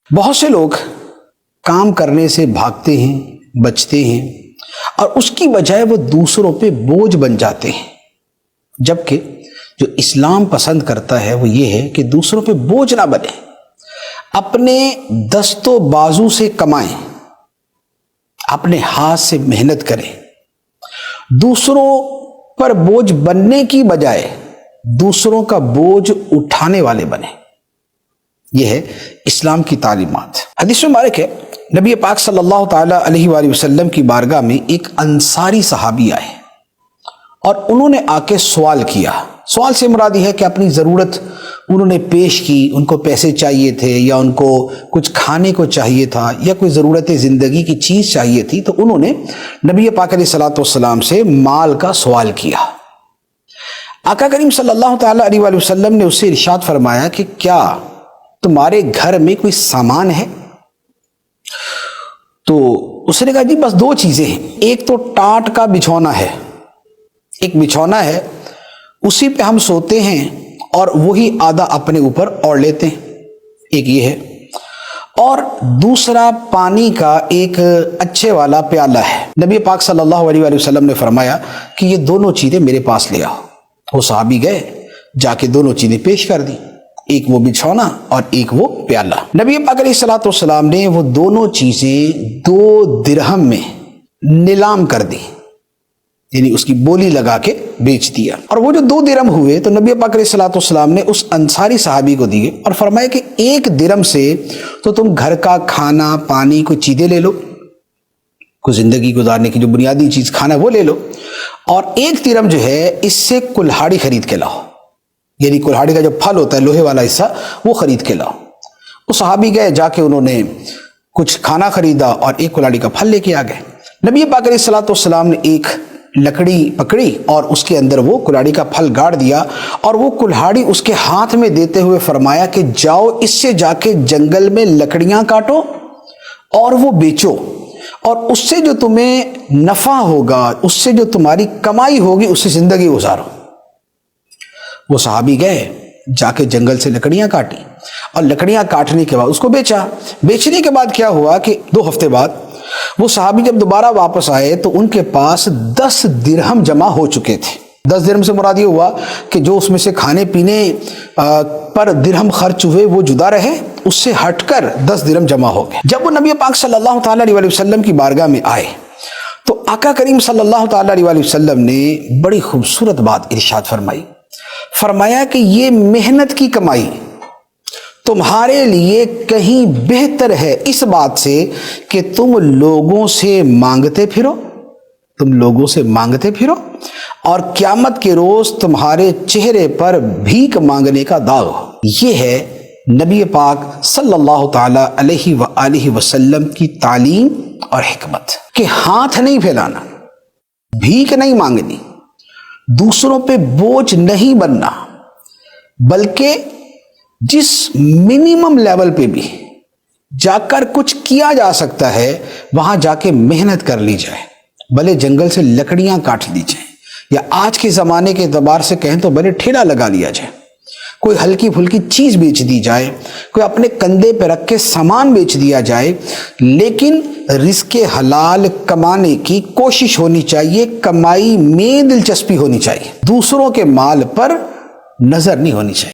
بہت سے لوگ کام کرنے سے بھاگتے ہیں، بچتے ہیں، اور اس کی بجائے وہ دوسروں پہ بوجھ بن جاتے ہیں، جبکہ جو اسلام پسند کرتا ہے وہ یہ ہے کہ دوسروں پہ بوجھ نہ بنے، اپنے دست و بازو سے کمائیں، اپنے ہاتھ سے محنت کریں، دوسروں پر بوجھ بننے کی بجائے دوسروں کا بوجھ اٹھانے والے بنے۔ یہ ہے اسلام کی تعلیمات۔ حدیث مبارک ہے، نبی پاک صلی اللہ تعالی علیہ وآلہ وسلم کی بارگاہ میں ایک انصاری صحابی آئے اور انہوں نے آ کے سوال کیا۔ سوال سے مراد یہ ہے کہ اپنی ضرورت انہوں نے پیش کی، ان کو پیسے چاہیے تھے یا ان کو کچھ کھانے کو چاہیے تھا یا کوئی ضرورت زندگی کی چیز چاہیے تھی، تو انہوں نے نبی پاک علیہ الصلوۃ والسلام سے مال کا سوال کیا۔ آقا کریم صلی اللہ تعالی علیہ وآلہ وسلم نے اس سے ارشاد فرمایا کہ کیا تمہارے گھر میں کوئی سامان ہے؟ تو اس نے کہا جی بس دو چیزیں ہیں، ایک تو ٹاٹ کا بچھونا ہے، ایک بچھونا ہے اسی پہ ہم سوتے ہیں اور وہی آدھا اپنے اوپر اوڑھ لیتے ہیں، ایک یہ ہے، اور دوسرا پانی کا ایک اچھے والا پیالہ ہے۔ نبی پاک صلی اللہ علیہ وآلہ وسلم نے فرمایا کہ یہ دونوں چیزیں میرے پاس لے آؤ۔ وہ صحابی گئے، جا کے دونوں چیزیں پیش کر دی، ایک وہ بچھونا اور ایک وہ پیالہ۔ نبی پاک علیہ الصلوۃ والسلام نے وہ دونوں چیزیں 2 درہم میں نیلام کر دی، یعنی اس کی بولی لگا کے بیچ دیا، اور وہ جو 2 درہم ہوئے تو نبی پاک علیہ الصلوۃ والسلام نے اس انصاری صحابی کو دیے اور فرمایا کہ 1 درہم سے تو تم گھر کا کھانا پانی کوئی چیزیں لے لو، کوئی زندگی گزارنے کی جو بنیادی چیز کھانا وہ لے لو، اور 1 درہم جو ہے اس سے کلہاڑی خرید کے لاؤ، یعنی کلہاڑی کا جو پھل ہوتا ہے لوہے والا حصہ وہ خرید کے لاؤ۔ وہ صحابی گئے، جا کے انہوں نے کچھ کھانا خریدا اور 1 کلہاڑی کا پھل لے کے آ گئے۔ نبی پاک علیہ الصلوۃ والسلام نے ایک لکڑی پکڑی اور اس کے اندر وہ کلہاڑی کا پھل گاڑ دیا، اور وہ کلہاڑی اس کے ہاتھ میں دیتے ہوئے فرمایا کہ جاؤ اس سے جا کے جنگل میں لکڑیاں کاٹو اور وہ بیچو، اور اس سے جو تمہیں نفع ہوگا، اس سے جو تمہاری کمائی ہوگی، اس سے زندگی گزارو۔ وہ صحابی گئے، جا کے جنگل سے لکڑیاں کاٹی اور لکڑیاں کاٹنے کے بعد اس کو بیچا۔ بیچنے کے بعد کیا ہوا کہ 2 ہفتے بعد وہ صحابی جب دوبارہ واپس آئے تو ان کے پاس 10 درہم جمع ہو چکے تھے۔ 10 درہم سے مراد یہ ہوا کہ جو اس میں سے کھانے پینے پر درہم خرچ ہوئے وہ جدا رہے، اس سے ہٹ کر 10 درہم جمع ہو گئے۔ جب وہ نبی پاک صلی اللہ تعالی علیہ وسلم کی بارگاہ میں آئے تو آقا کریم صلی اللہ تعالی علیہ وسلم نے بڑی خوبصورت بات ارشاد فرمائی۔ فرمایا کہ یہ محنت کی کمائی تمہارے لیے کہیں بہتر ہے اس بات سے کہ تم لوگوں سے مانگتے پھرو اور قیامت کے روز تمہارے چہرے پر بھیک مانگنے کا داغ ہو۔ یہ ہے نبی پاک صلی اللہ تعالی علیہ وآلہ وسلم کی تعلیم اور حکمت، کہ ہاتھ نہیں پھیلانا، بھیک نہیں مانگنی، دوسروں پہ بوجھ نہیں بننا، بلکہ جس منیمم لیول پہ بھی جا کر کچھ کیا جا سکتا ہے وہاں جا کے محنت کر لی جائے، بھلے جنگل سے لکڑیاں کاٹ لی جائیں، یا آج کے زمانے کے اعتبار سے کہیں تو بھلے ٹھیلا لگا لیا جائے، کوئی ہلکی پھلکی چیز بیچ دی جائے، کوئی اپنے کندھے پہ رکھ کے سامان بیچ دیا جائے، لیکن رزق حلال کمانے کی کوشش ہونی چاہیے، کمائی میں دلچسپی ہونی چاہیے، دوسروں کے مال پر نظر نہیں ہونی چاہیے۔